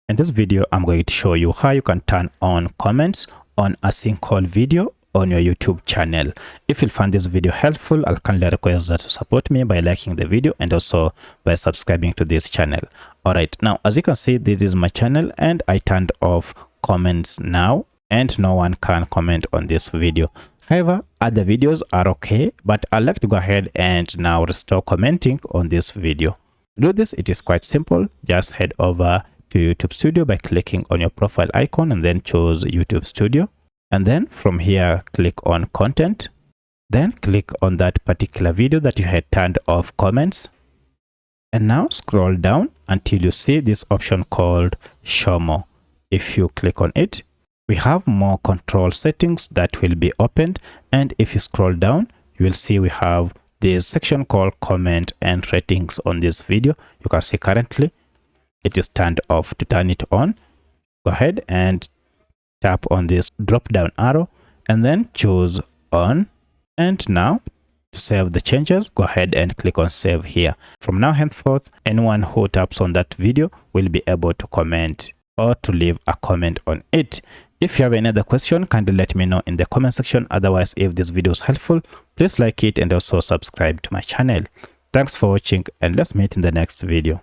In this video, I'm going to show you how you can turn on comments on a single video on your YouTube channel. If you find this video helpful, I'll kindly request that you support me by liking the video and also by subscribing to this channel. Alright, now as you can see, this is my channel and I turned off comments now and no one can comment on this video. However, other videos are okay, but I'd like to go ahead and now restore commenting on this video. To do this, it is quite simple. Just head over to YouTube Studio by clicking on your profile icon and then choose YouTube Studio. And then from here, click on content. Then click on that particular video that you had turned off comments. And now scroll down until you see this option called Show More. If you click on it, we have more control settings that will be opened. And if you scroll down, you will see we have this section called comment and ratings on this video. You can see currently it is turned off. To turn it on, go ahead and tap on this drop down arrow and then choose on. And now to save the changes, go ahead and click on save here. From now henceforth, anyone who taps on that video will be able to comment or to leave a comment on it. If you have any other question, kindly let me know in the comment section. Otherwise, if this video is helpful, please like it and also subscribe to my channel. Thanks for watching and let's meet in the next video.